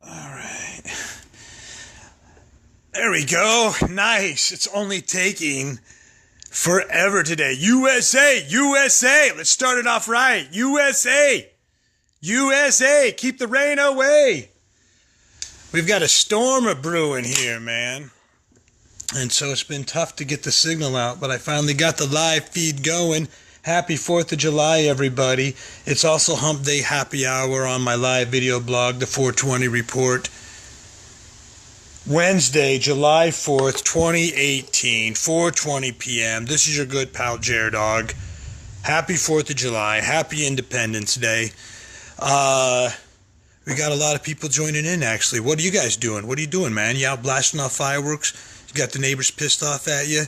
Alright. There we go. Nice. It's only taking forever today. USA! USA! Let's start it off right. USA! USA! Keep the rain away! We've got a storm a-brewing here, man. And so it's been tough to get the signal out, but I finally got the live feed going. Happy 4th of July, everybody. It's also Hump Day Happy Hour on my live video blog, The 420 Report. Wednesday, July 4th, 2018, 4:20 p.m. This is your good pal, J-Dog. Happy 4th of July. Happy Independence Day. We got a lot of people joining in, actually. What are you guys doing? What are you doing, man? You out blasting off fireworks? You got the neighbors pissed off at you?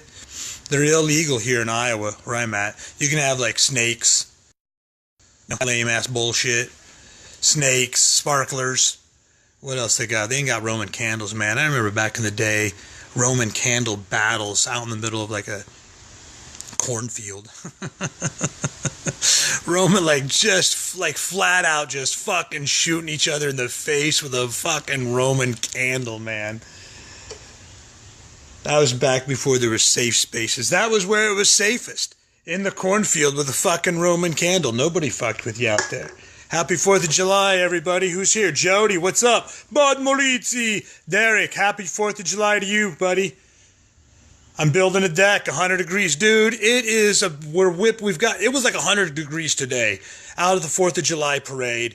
They're illegal here in Iowa, where I'm at. You can have, like, snakes. Lame-ass bullshit. Snakes, sparklers. What else they got? They ain't got Roman candles, man. I remember back in the day, Roman candle battles out in the middle of, like, a cornfield. Roman, just flat out just fucking shooting each other in the face with a fucking Roman candle, man. That was back before there were safe spaces. That was where it was safest. In the cornfield with a fucking Roman candle. Nobody fucked with you out there. Happy 4th of July, everybody. Who's here? Jody, what's up? Bud Morizzi. Derek, happy 4th of July to you, buddy. I'm building a deck, 100 degrees. Dude, it was like 100 degrees today out of the 4th of July parade,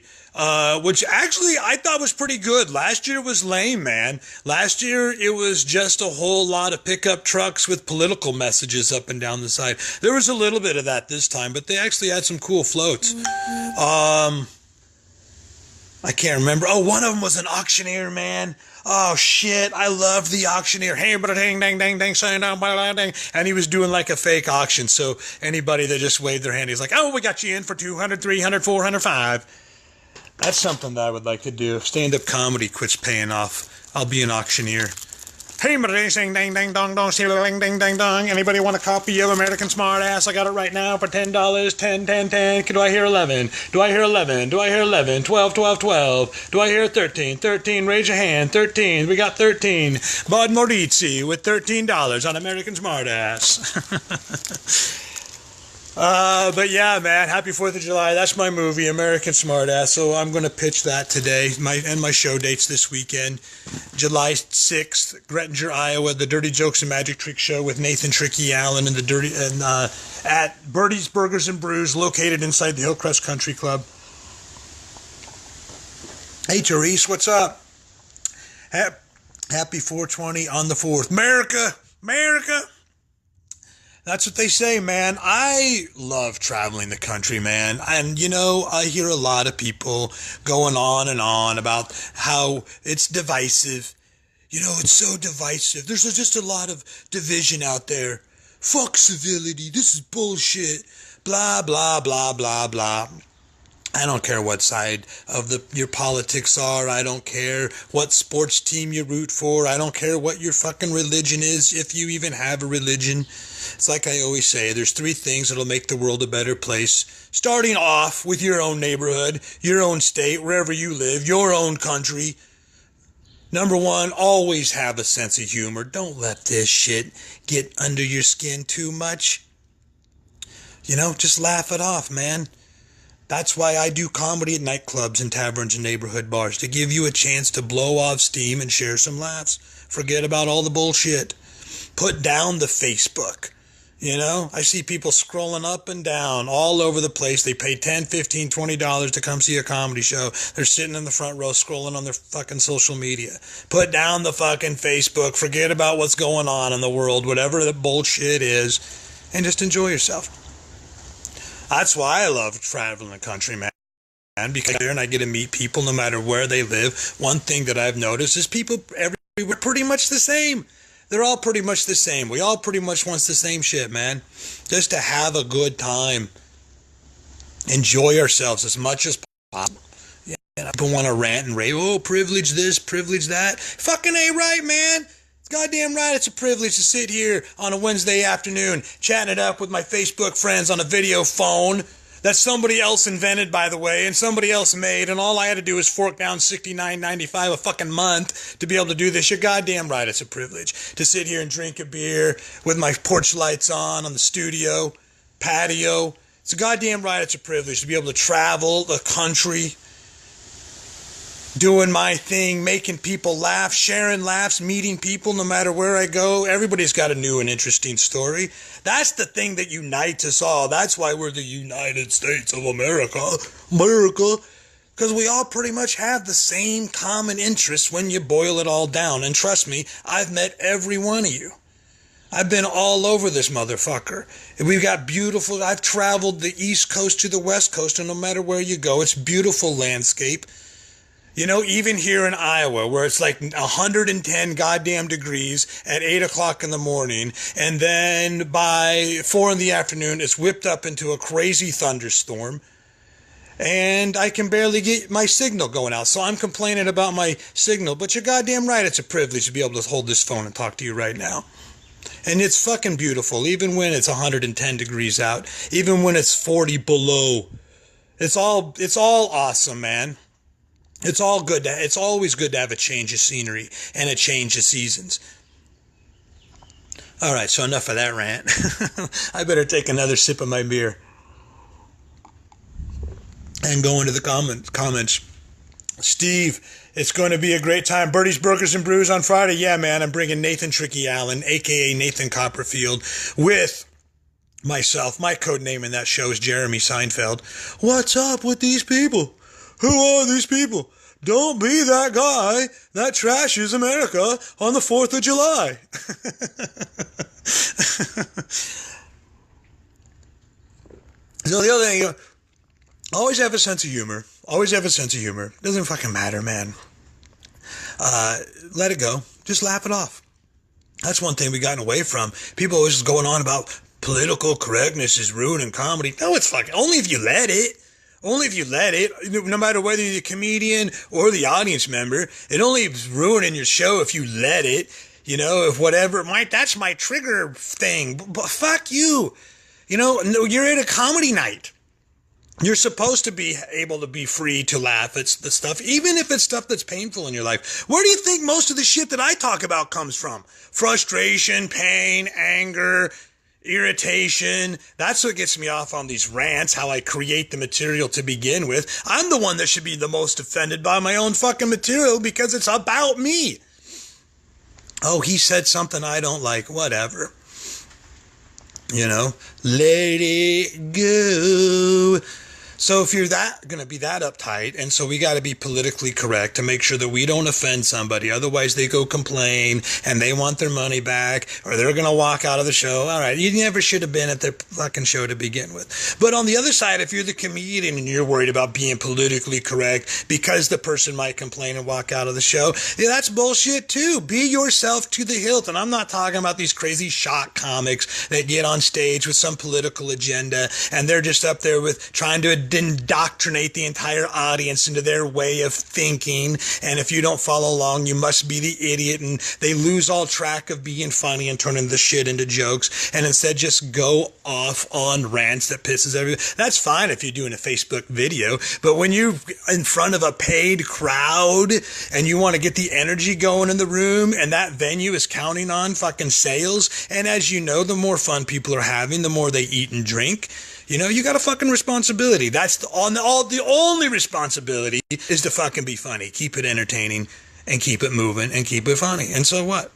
which actually I thought was pretty good. Last year was lame, man. Last year it was just a whole lot of pickup trucks with political messages up and down the side. There was a little bit of that this time, but they actually had some cool floats. I can't remember. Oh, one of them was an auctioneer, man. Oh, shit. I loved the auctioneer. Hey, but dang, dang, dang, dang, dang. And he was doing like a fake auction. So anybody that just waved their hand, he's like, oh, we got you in for 200, 300, 400, 5. That's something that I would like to do. If stand-up comedy quits paying off, I'll be an auctioneer. Hey, dang, dang, dang, dong, dong, ding, ding, dang, dong. Anybody want a copy of American Smartass? I got it right now for $10. 10, 10, 10. Do I hear 11? Do I hear 11? Do I hear 11? 12, 12, 12. Do I hear 13? 13, raise your hand. 13. We got 13. Bud Morizzi with $13 on American Smartass. But yeah, man, happy 4th of July. That's my movie, American Smartass. So I'm going to pitch that today. My show dates this weekend. July 6th, Grettinger, Iowa, the Dirty Jokes and Magic Trick Show with Nathan Tricky Allen and at Birdie's Burgers and Brews, located inside the Hillcrest Country Club. Hey, Therese, what's up? Happy 420 on the 4th. America! That's what they say, man. I love traveling the country, man. And, I hear a lot of people going on and on about how it's divisive. It's so divisive. There's just a lot of division out there. Fuck civility. This is bullshit. Blah, blah, blah, blah, blah. I don't care what side of your politics are. I don't care what sports team you root for. I don't care what your fucking religion is, if you even have a religion. It's like I always say, there's 3 things that'll make the world a better place. Starting off with your own neighborhood, your own state, wherever you live, your own country. Number 1, always have a sense of humor. Don't let this shit get under your skin too much. Just laugh it off, man. That's why I do comedy at nightclubs and taverns and neighborhood bars, to give you a chance to blow off steam and share some laughs. Forget about all the bullshit. Put down the Facebook. I see people scrolling up and down all over the place. They pay $10, $15, $20 to come see a comedy show. They're sitting in the front row scrolling on their fucking social media. Put down the fucking Facebook. Forget about what's going on in the world, whatever the bullshit is, and just enjoy yourself. That's why I love traveling the country, man. Because there and I get to meet people no matter where they live. One thing that I've noticed is people everywhere pretty much the same. They're all pretty much the same. We all pretty much want the same shit, man. Just to have a good time. Enjoy ourselves as much as possible. Yeah, people want to rant and rave. Oh, privilege this, privilege that. Fucking ain't right, man. Goddamn right, it's a privilege to sit here on a Wednesday afternoon, chatting it up with my Facebook friends on a video phone. that somebody else invented, by the way, and somebody else made, and all I had to do was fork down $69.95 a fucking month to be able to do this. You're goddamn right, it's a privilege to sit here and drink a beer with my porch lights on the studio patio. It's a goddamn right, it's a privilege to be able to travel the country, doing my thing, making people laugh, sharing laughs, meeting people no matter where I go. Everybody's got a new and interesting story. That's the thing that unites us all. That's why we're the United States of America. Because we all pretty much have the same common interests when you boil it all down. And trust me, I've met every one of you. I've been all over this motherfucker. We've got beautiful, I've traveled the East Coast to the West Coast, and no matter where you go, it's beautiful landscape. You know, even here in Iowa, where it's like 110 goddamn degrees at 8 o'clock in the morning, and then by 4 in the afternoon, it's whipped up into a crazy thunderstorm, and I can barely get my signal going out. So I'm complaining about my signal, but you're goddamn right, it's a privilege to be able to hold this phone and talk to you right now. And it's fucking beautiful, even when it's 110 degrees out, even when it's 40 below. It's all awesome, man. It's all good. It's always good to have a change of scenery and a change of seasons. All right, so enough of that rant. I better take another sip of my beer and go into the comments. Steve, it's going to be a great time. Birdie's Burgers and Brews on Friday. Yeah, man, I'm bringing Nathan Tricky Allen, a.k.a. Nathan Copperfield, with myself. My code name in that show is Jeremy Seinfeld. What's up with these people? Who are these people? Don't be that guy that trashes America on the 4th of July. So the other thing, always have a sense of humor. Always have a sense of humor. Doesn't fucking matter, man. Let it go. Just laugh it off. That's one thing we've gotten away from. People always just going on about political correctness is ruining comedy. No, it's fucking, only if you let it. Only if you let it, no matter whether you're the comedian or the audience member, it only is ruining your show if you let it, you know, if whatever, that's my trigger thing, but fuck you. You know, you're at a comedy night. You're supposed to be able to be free to laugh at the stuff, even if it's stuff that's painful in your life. Where do you think most of the shit that I talk about comes from? Frustration, pain, anger, irritation. That's what gets me off on these rants, how I create the material to begin with. I'm the one that should be the most offended by my own fucking material because it's about me. Oh, he said something I don't like. Whatever. You know, let it go. So if you're going to be that uptight, and so we got to be politically correct to make sure that we don't offend somebody. Otherwise, they go complain and they want their money back, or they're going to walk out of the show. All right, you never should have been at the fucking show to begin with. But on the other side, if you're the comedian and you're worried about being politically correct because the person might complain and walk out of the show, yeah, that's bullshit too. Be yourself to the hilt. And I'm not talking about these crazy shock comics that get on stage with some political agenda and they're just up there with trying to indoctrinate the entire audience into their way of thinking, and if you don't follow along, you must be the idiot, and they lose all track of being funny and turning the shit into jokes, and instead just go off on rants that pisses everybody. That's fine if you're doing a Facebook video, but when you're in front of a paid crowd and you want to get the energy going in the room, and that venue is counting on fucking sales, and as you know, the more fun people are having, the more they eat and drink. You know, you got a fucking responsibility. That's the only responsibility is to fucking be funny. Keep it entertaining and keep it moving and keep it funny. And so what?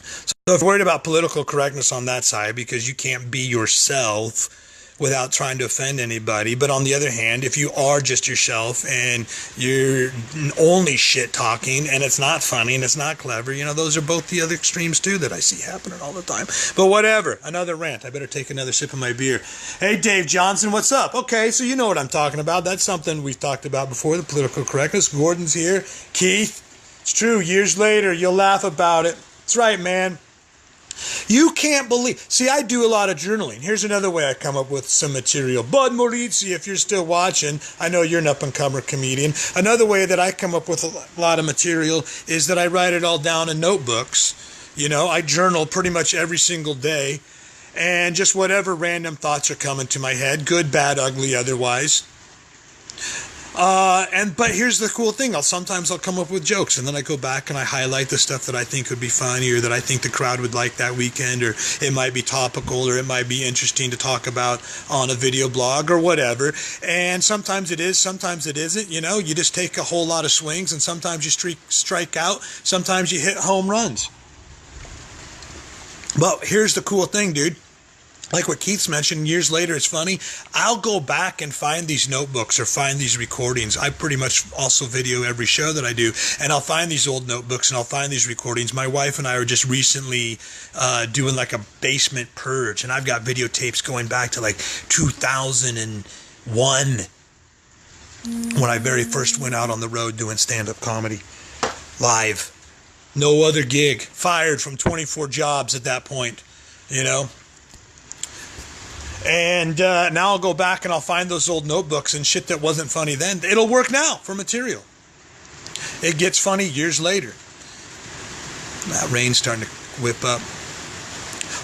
So if you're worried about political correctness on that side because you can't be yourself without trying to offend anybody. But on the other hand, if you are just yourself and you're only shit talking and it's not funny and it's not clever, you know, those are both the other extremes too that I see happening all the time. But whatever, another rant. I better take another sip of my beer. Hey, Dave Johnson, what's up? Okay, so you know what I'm talking about. That's something we've talked about before, the political correctness. Gordon's here. Keith, it's true. Years later, you'll laugh about it. That's right, man. You can't believe. See, I do a lot of journaling. Here's another way I come up with some material. Bud Morizzi, if you're still watching, I know you're an up-and-comer comedian. Another way that I come up with a lot of material is that I write it all down in notebooks. You know, I journal pretty much every single day. and just whatever random thoughts are coming to my head, good, bad, ugly, otherwise. But here's the cool thing. Sometimes I'll come up with jokes, and then I go back and I highlight the stuff that I think would be funny, or that I think the crowd would like that weekend, or it might be topical, or it might be interesting to talk about on a video blog or whatever. And sometimes it is, sometimes it isn't. You know, you just take a whole lot of swings, and sometimes you strike out, sometimes you hit home runs. But here's the cool thing, dude. Like what Keith's mentioned, years later, it's funny. I'll go back and find these notebooks or find these recordings. I pretty much also video every show that I do. And I'll find these old notebooks and I'll find these recordings. My wife and I were just recently doing like a basement purge. And I've got videotapes going back to like 2001 when I very first went out on the road doing stand-up comedy live. No other gig. Fired from 24 jobs at that point, you know. And now I'll go back and I'll find those old notebooks and shit that wasn't funny then. It'll work now for material. It gets funny years later. That rain's starting to whip up.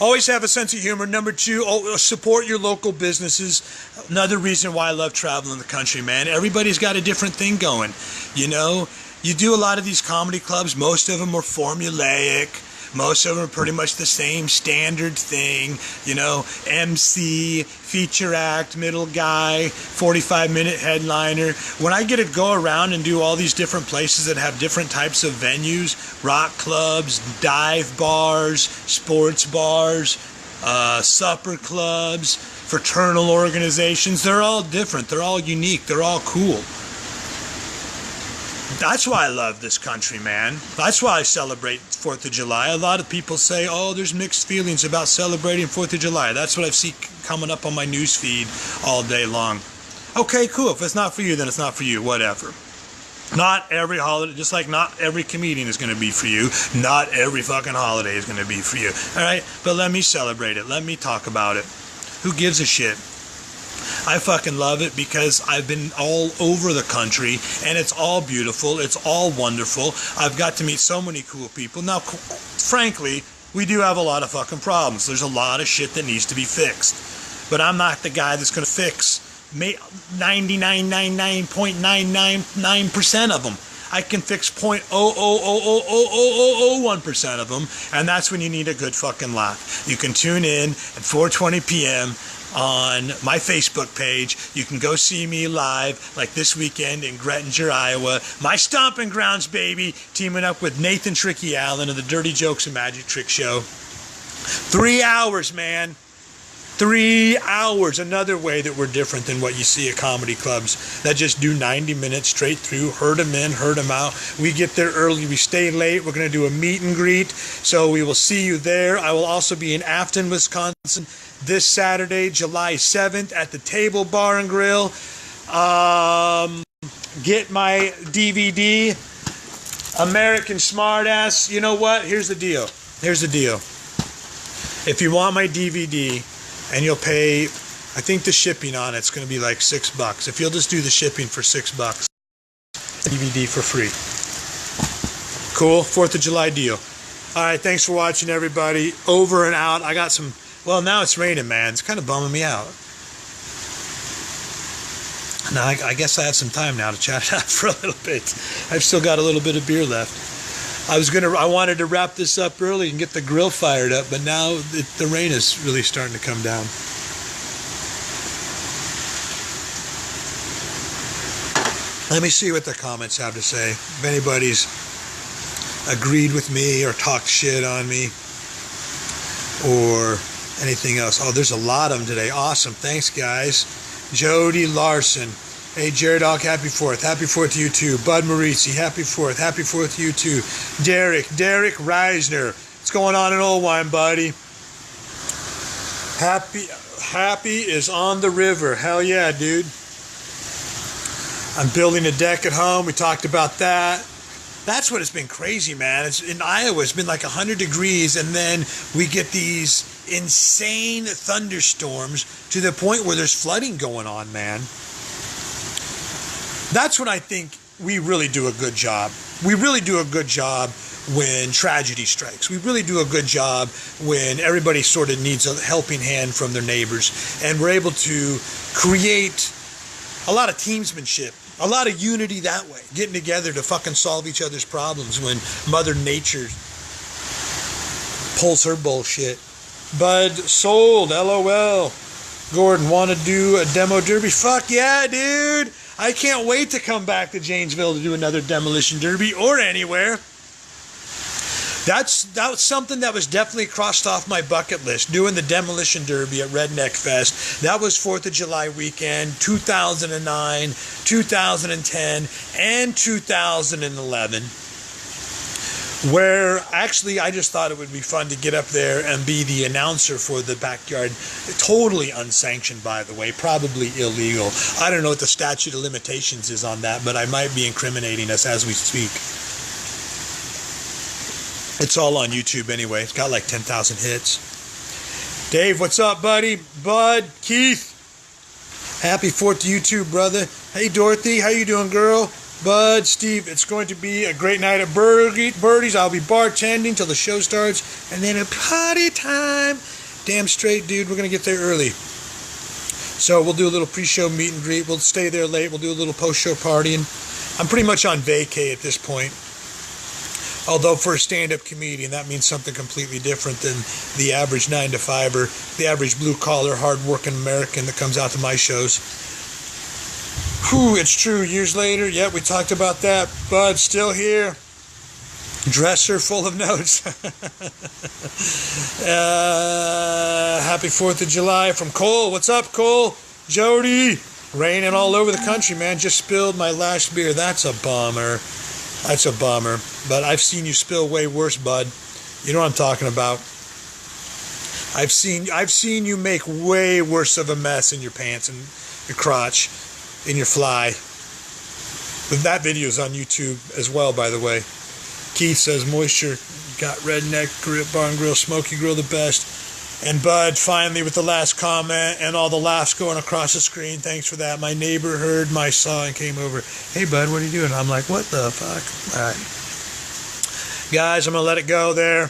Always have a sense of humor. Number 2, support your local businesses. Another reason why I love traveling the country, man. Everybody's got a different thing going. You know, you do a lot of these comedy clubs. Most of them are formulaic. Most of them are pretty much the same standard thing, you know, MC, feature act, middle guy, 45-minute headliner. When I get to go around and do all these different places that have different types of venues, rock clubs, dive bars, sports bars, supper clubs, fraternal organizations, they're all different, they're all unique, they're all cool. That's why I love this country, man. That's why I celebrate 4th of July. A lot of people say, oh, there's mixed feelings about celebrating 4th of July. That's what I see coming up on my news feed all day long. Okay, cool. If it's not for you, then it's not for you. Whatever. Not every holiday, just like not every comedian is going to be for you. Not every fucking holiday is going to be for you. All right? But let me celebrate it. Let me talk about it. Who gives a shit? I fucking love it because I've been all over the country and it's all beautiful. It's all wonderful. I've got to meet so many cool people. Now, frankly, we do have a lot of fucking problems. There's a lot of shit that needs to be fixed. But I'm not the guy that's going to fix 99.999% of them. I can fix 0.0000001% of them, and that's when you need a good fucking laugh. You can tune in at 4:20 p.m. on my Facebook page. You can go see me live, like this weekend in Grettinger, Iowa. My stomping grounds, baby, teaming up with Nathan Tricky Allen of the Dirty Jokes and Magic Trick Show. 3 hours, man. 3 hours, another way that we're different than what you see at comedy clubs that just do 90 minutes straight through, herd them in, herd them out. We get there early, we stay late, we're going to do a meet and greet, so we will see you there. I will also be in Afton, Wisconsin this Saturday, July 7th at the Table Bar and Grill. Get my DVD, American Smartass. You know what? Here's the deal. If you want my DVD, and you'll pay, I think the shipping on it's going to be like $6. If you'll just do the shipping for $6, DVD for free. Cool? 4th of July deal. All right, thanks for watching, everybody. Over and out. I got some, well, now it's raining, man. It's kind of bumming me out. Now, I guess I have some time now to chat it out for a little bit. I've still got a little bit of beer left. I wanted to wrap this up early and get the grill fired up, but now the rain is really starting to come down. Let me see what the comments have to say. If anybody's agreed with me or talked shit on me or anything else. Oh, there's a lot of them today. Awesome. Thanks, guys. Jody Larson. Hey, Jared Hawk, happy 4th. Happy 4th to you too. Bud Maurizi, happy 4th. Happy 4th to you too. Derek Reisner. What's going on in Old Wine, buddy? Happy is on the river. Hell yeah, dude. I'm building a deck at home. We talked about that. That's what it's been crazy, man. It's in Iowa, it's been like 100 degrees, and then we get these insane thunderstorms to the point where there's flooding going on, man. That's when I think we really do a good job. We really do a good job when tragedy strikes. We really do a good job when everybody sort of needs a helping hand from their neighbors, and we're able to create a lot of teamsmanship, a lot of unity that way, getting together to fucking solve each other's problems when Mother Nature pulls her bullshit. Bud sold, LOL. Gordon, want to do a demo derby? Fuck yeah, dude. I can't wait to come back to Janesville to do another demolition derby, or anywhere. That was something that was definitely crossed off my bucket list, doing the demolition derby at Redneck Fest. That was 4th of July weekend, 2009, 2010, and 2011. Where actually I just thought it would be fun to get up there and be the announcer for the backyard. Totally unsanctioned, by the way, probably illegal. I don't know what the statute of limitations is on that, but I might be incriminating us as we speak. It's all on YouTube anyway. It's got like 10,000 hits. Dave, what's up, buddy? Bud, Keith. Happy 4th to you too, brother. Hey, Dorothy. How you doing, girl? Bud, Steve, it's going to be a great night at Birdie's. I'll be bartending till the show starts. And then a party time. Damn straight, dude. We're going to get there early. So we'll do a little pre-show meet and greet. We'll stay there late. We'll do a little post-show partying. I'm pretty much on vacay at this point. Although for a stand-up comedian, that means something completely different than the average 9-to-5er, the average blue-collar, hard-working American that comes out to my shows. Whew, it's true. Years later, yeah, we talked about that. Bud, still here. Dresser full of notes. Happy 4th of July from Cole. What's up, Cole? Jody. Raining all over the country, man. Just spilled my last beer. That's a bummer. That's a bummer. But I've seen you spill way worse, bud. You know what I'm talking about. I've seen you make way worse of a mess in your pants and your crotch, in your fly. But that video's on YouTube as well, by the way. Keith says, Moisture got Redneck Barn Grill, Smoky Grill the best. And Bud, finally, with the last comment and all the laughs going across the screen. Thanks for that. My neighbor heard my saw and came over. Hey, Bud, what are you doing? I'm like, what the fuck? All right. Guys, I'm going to let it go there.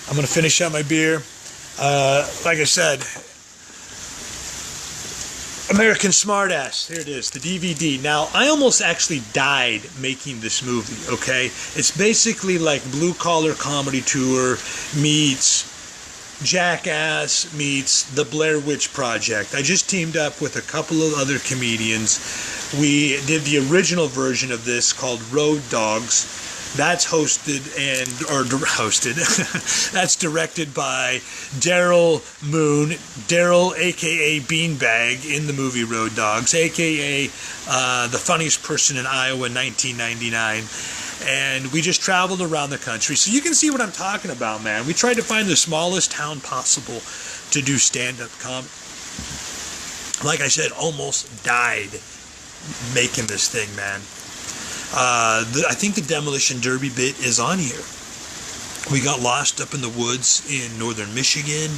I'm going to finish up my beer. Like I said, American Smartass. Here it is, the DVD. Now, I almost actually died making this movie, okay? It's basically like Blue Collar Comedy Tour meets Jackass meets the Blair Witch Project. I just teamed up with a couple of other comedians. We did the original version of this called Road Dogs. That's that's directed by Daryl Moon, Daryl aka Beanbag in the movie Road Dogs, aka the funniest person in Iowa in 1999. And we just traveled around the country. So you can see what I'm talking about, man. We tried to find the smallest town possible to do stand-up comedy. Like I said, almost died making this thing, man. I think the Demolition Derby bit is on here. We got lost up in the woods in northern Michigan.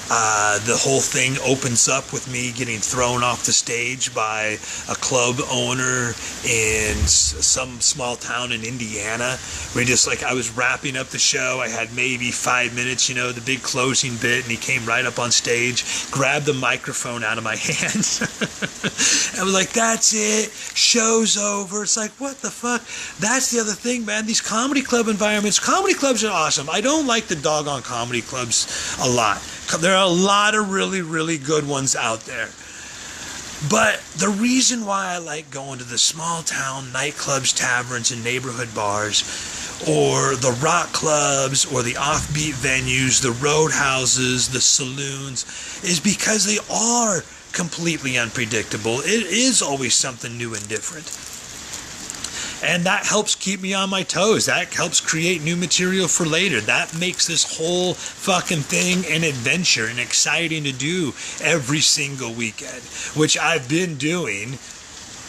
The whole thing opens up with me getting thrown off the stage by a club owner in some small town in Indiana. I was wrapping up the show. I had maybe 5 minutes, the big closing bit, and he came right up on stage, grabbed the microphone out of my hand. I was like, that's it. Show's over. It's like, what the fuck? That's the other thing, man. These comedy club environments, comedy clubs are awesome. I don't like the doggone comedy clubs a lot. There are a lot of really, really good ones out there. But the reason why I like going to the small town nightclubs, taverns, and neighborhood bars, or the rock clubs, or the offbeat venues, the roadhouses, the saloons, is because they are completely unpredictable. It is always something new and different. And that helps keep me on my toes. That helps create new material for later. That makes this whole fucking thing an adventure and exciting to do every single weekend, which I've been doing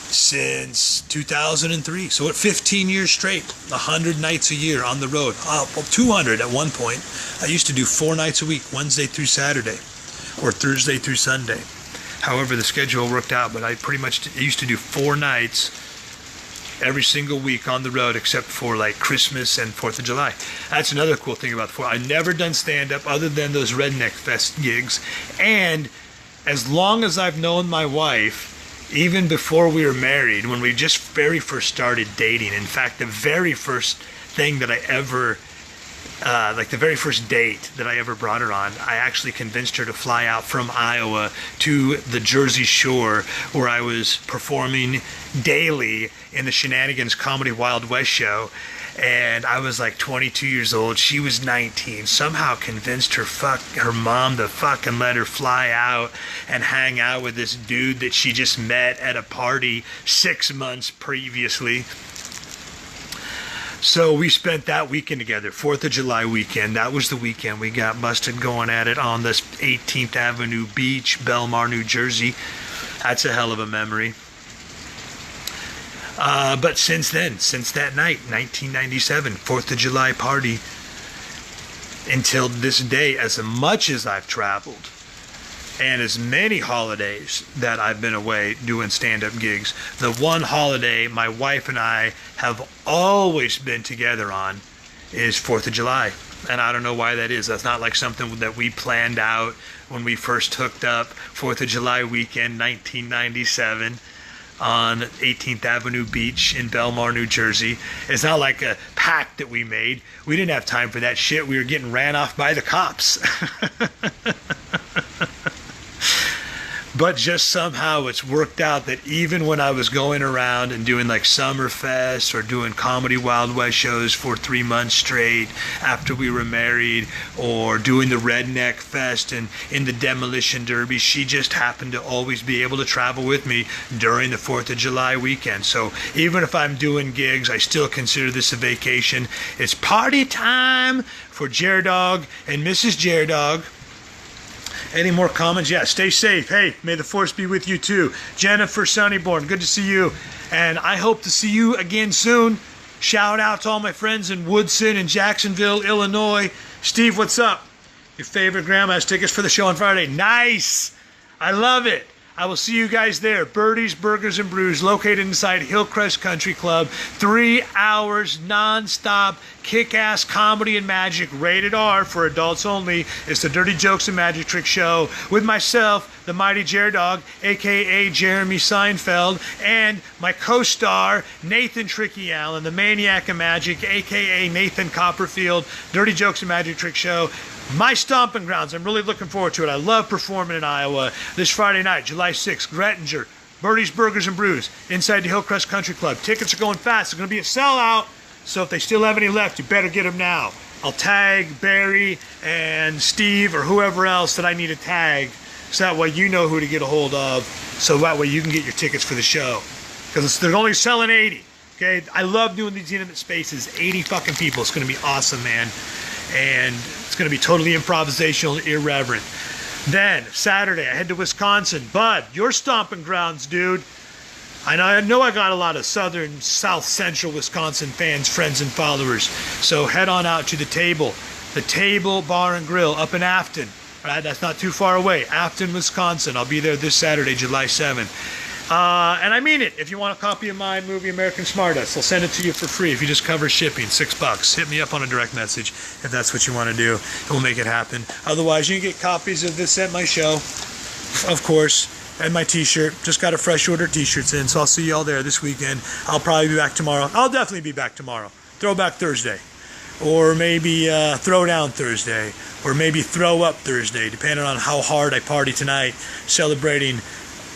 since 2003. So at 15 years straight, 100 nights a year on the road. 200 at one point. I used to do 4 nights a week, Wednesday through Saturday, or Thursday through Sunday. However the schedule worked out, but I used to do 4 nights every single week on the road except for like Christmas and 4th of July. That's another cool thing about the 4th. I've never done stand-up other than those Redneck Fest gigs. And as long as I've known my wife, even before we were married, when we just very first started dating, in fact, the very first thing that I ever, like the very first date that I ever brought her on, I actually convinced her to fly out from Iowa to the Jersey Shore, where I was performing daily in the Shenanigans Comedy Wild West show. And I was like 22 years old. She was 19. Somehow convinced her mom to fucking let her fly out and hang out with this dude that she just met at a party 6 months previously. So we spent that weekend together, 4th of July weekend. That was the weekend we got busted going at it on this 18th Avenue beach, Belmar, New Jersey. That's a hell of a memory. But since then, since that night, 1997, 4th of July party, until this day, as much as I've traveled, and as many holidays that I've been away doing stand-up gigs, the one holiday my wife and I have always been together on is 4th of July. And I don't know why that is. That's not like something that we planned out when we first hooked up. 4th of July weekend, 1997. On 18th Avenue Beach in Belmar, New Jersey. It's not like a pact that we made. We didn't have time for that shit. We were getting ran off by the cops. But just somehow it's worked out that even when I was going around and doing like Summerfest or doing Comedy Wild West shows for 3 months straight after we were married, or doing the Redneck Fest and in the Demolition Derby, she just happened to always be able to travel with me during the 4th of July weekend. So even if I'm doing gigs, I still consider this a vacation. It's party time for Jerdog and Mrs. Jerdog. Any more comments? Yeah, stay safe. Hey, may the force be with you too. Jennifer Sunnyborn, good to see you. And I hope to see you again soon. Shout out to all my friends in Woodson and Jacksonville, Illinois. Steve, what's up? Your favorite grandma has tickets for the show on Friday. Nice. I love it. I will see you guys there. Birdie's Burgers and Brews, located inside Hillcrest Country Club. 3 hours non-stop kick-ass comedy and magic, rated R for adults only. It's the Dirty Jokes and Magic Trick Show with myself, the Mighty Jerdog, a.k.a. Jeremy Seinfeld, and my co-star, Nathan Tricky Allen, the Maniac of Magic, a.k.a. Nathan Copperfield. Dirty Jokes and Magic Trick Show. My stomping grounds. I'm really looking forward to it. I love performing in Iowa this Friday night, July 6th. Grettinger, Birdie's Burgers and Brews, inside the Hillcrest Country Club. Tickets are going fast. It's going to be a sellout, so if they still have any left, you better get them now. I'll tag Barry and Steve or whoever else that I need to tag, so that way you know who to get a hold of, so that way you can get your tickets for the show. Because they're only selling 80. Okay, I love doing these intimate spaces. 80 fucking people. It's going to be awesome, man. And it's going to be totally improvisational, irreverent. Then, Saturday, I head to Wisconsin. Bud, your stomping grounds, dude. I know I got a lot of southern, south central Wisconsin fans, friends, and followers. So head on out to the Table Bar and Grill up in Afton. All right, that's not too far away. Afton, Wisconsin. I'll be there this Saturday, July 7th. And I mean it. If you want a copy of my movie, American Smartass, I'll send it to you for free if you just cover shipping, $6. Hit me up on a direct message if that's what you want to do. We'll make it happen. Otherwise, you can get copies of this at my show, of course, and my t-shirt. Just got a fresh order t-shirts in, so I'll see you all there this weekend. I'll probably be back tomorrow. I'll definitely be back tomorrow. Throwback Thursday. Or maybe Throwdown Thursday. Or maybe Throw Up Thursday, depending on how hard I party tonight, celebrating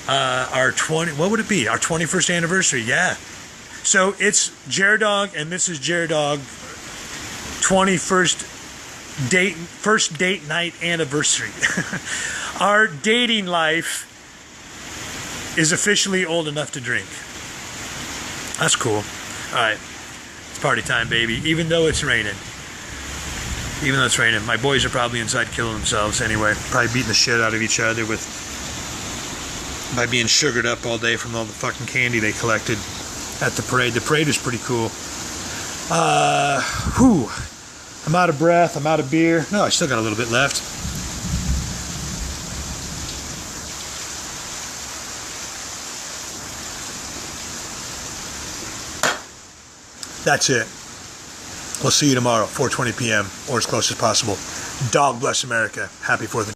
our 21st anniversary. Yeah, so it's Jerdog and Mrs. Jerdog 21st date night anniversary. Our dating life is officially old enough to drink. That's cool. All right, it's party time, baby. Even though it's raining. My boys are probably inside killing themselves anyway, probably beating the shit out of each other by being sugared up all day from all the fucking candy they collected at the parade. The parade was pretty cool. I'm out of breath. I'm out of beer. No, I still got a little bit left. That's it. We'll see you tomorrow, 4:20 p.m. or as close as possible. Dog bless America. Happy 4th of